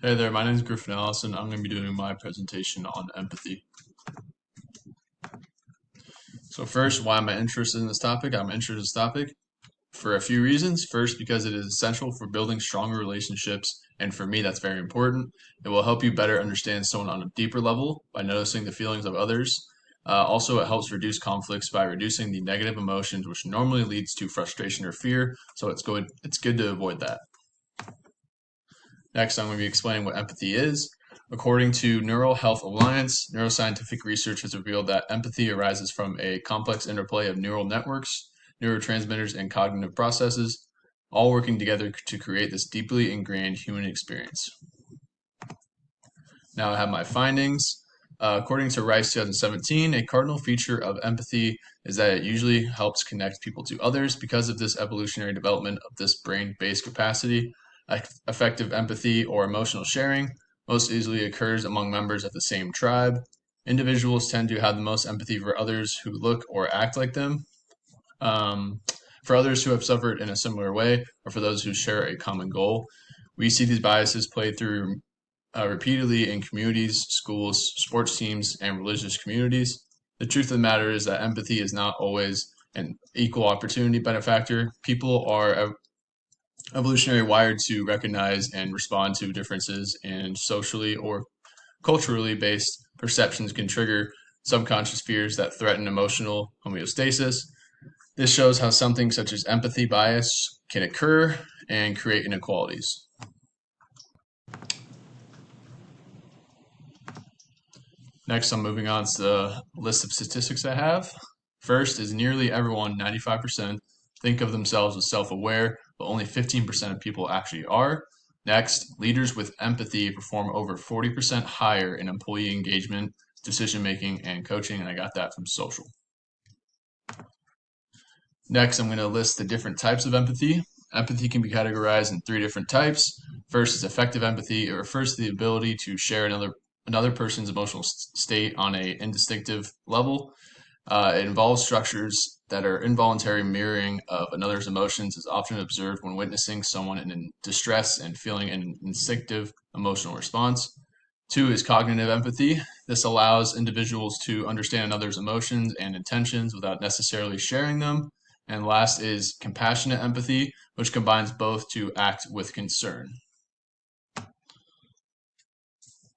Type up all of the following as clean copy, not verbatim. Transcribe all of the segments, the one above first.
Hey there, my name is Griffin Allison. I'm going to be doing my presentation on empathy. So first, why am I interested in this topic? I'm interested in this topic for a few reasons. First, because it is essential for building stronger relationships, and for me, that's very important. It will help you better understand someone on a deeper level by noticing the feelings of others. Also, it helps reduce conflicts by reducing the negative emotions, which normally leads to frustration or fear. So it's good to avoid that. Next, I'm going to be explaining what empathy is. According to Neural Health Alliance, neuroscientific research has revealed that empathy arises from a complex interplay of neural networks, neurotransmitters, and cognitive processes, all working together to create this deeply ingrained human experience. Now I have my findings. According to Rice 2017, a cardinal feature of empathy is that it usually helps connect people to others because of this evolutionary development of this brain-based capacity. Effective empathy or emotional sharing most easily occurs among members of the same tribe. Individuals tend to have the most empathy for others who look or act like them, um, for others who have suffered in a similar way, or for those who share a common goal. We see these biases played through repeatedly in communities, schools, sports teams, and religious communities. The truth of the matter is that empathy is not always an equal opportunity benefactor. People are evolutionary wired to recognize and respond to differences, and socially or culturally based perceptions can trigger subconscious fears that threaten emotional homeostasis. This shows how something such as empathy bias can occur and create inequalities. Next, I'm moving on to the list of statistics I have. First is nearly everyone, 95%, think of themselves as self-aware, but only 15% of people actually are. Next, leaders with empathy perform over 40% higher in employee engagement, decision making, and coaching, and I got that from social. Next, I'm going to list the different types of empathy. Empathy can be categorized in three different types. First is effective empathy. It refers to the ability to share another person's emotional state on a indistinctive level. It involves structures that are involuntary mirroring of another's emotions is often observed when witnessing someone in distress and feeling an instinctive emotional response. Two is cognitive empathy. This allows individuals to understand another's emotions and intentions without necessarily sharing them. And last is compassionate empathy, which combines both to act with concern.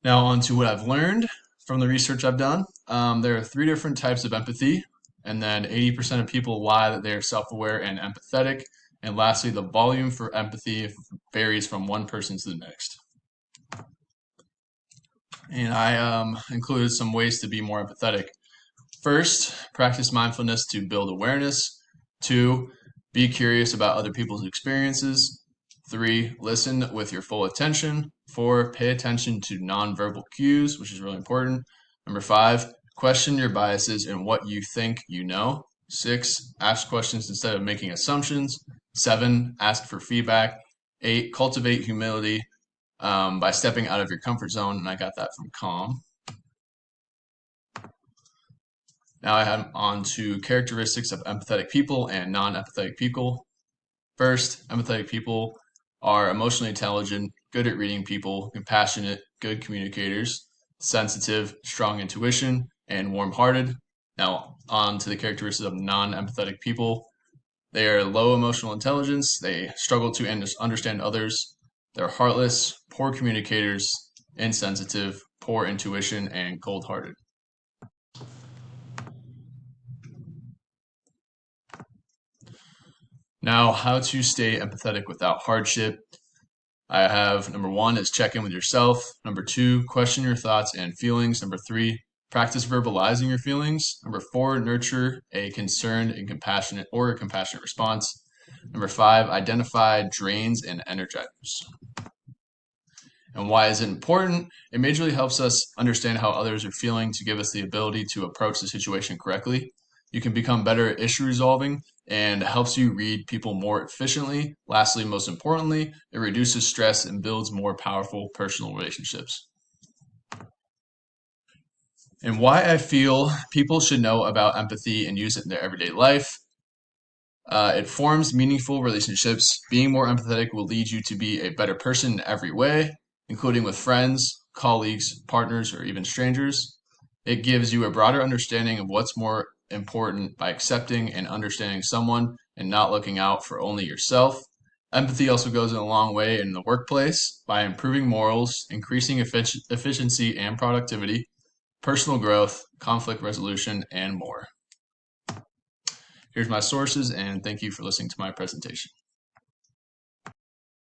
Now, on to what I've learned from the research I've done. There are three different types of empathy, and then 80% of people lie that they are self aware and empathetic. And lastly, the volume for empathy varies from one person to the next. And I included some ways to be more empathetic. First, practice mindfulness to build awareness. Two, be curious about other people's experiences. Three, listen with your full attention. Four, pay attention to nonverbal cues, which is really important. Number five, question your biases and what you think you know. Six, ask questions instead of making assumptions. Seven, ask for feedback. Eight, cultivate humility by stepping out of your comfort zone. And I got that from Calm. Now I have on to characteristics of empathetic people and non-empathetic people. First, empathetic people are emotionally intelligent, good at reading people, compassionate, good communicators, sensitive, strong intuition, and warm-hearted. Now, on to the characteristics of non-empathetic people. They are low emotional intelligence, they struggle to understand others, they're heartless, poor communicators, insensitive, poor intuition, and cold-hearted. Now, how to stay empathetic without hardship. I have number one is check in with yourself. Number two, question your thoughts and feelings. Number three, practice verbalizing your feelings. Number four, nurture a concerned and compassionate response. Number five, identify drains and energizers. And why is it important? It majorly helps us understand how others are feeling to give us the ability to approach the situation correctly. You can become better at issue resolving and helps you read people more efficiently. Lastly, most importantly, it reduces stress and builds more powerful personal relationships. And why I feel people should know about empathy and use it in their everyday life. It forms meaningful relationships. Being more empathetic will lead you to be a better person in every way. including with friends, colleagues, partners, or even strangers. It gives you a broader understanding of what's more important by accepting and understanding someone and not looking out for only yourself. Empathy also goes a long way in the workplace by improving morals, increasing efficiency and productivity, personal growth, conflict resolution, and more. Here's my sources, and thank you for listening to my presentation.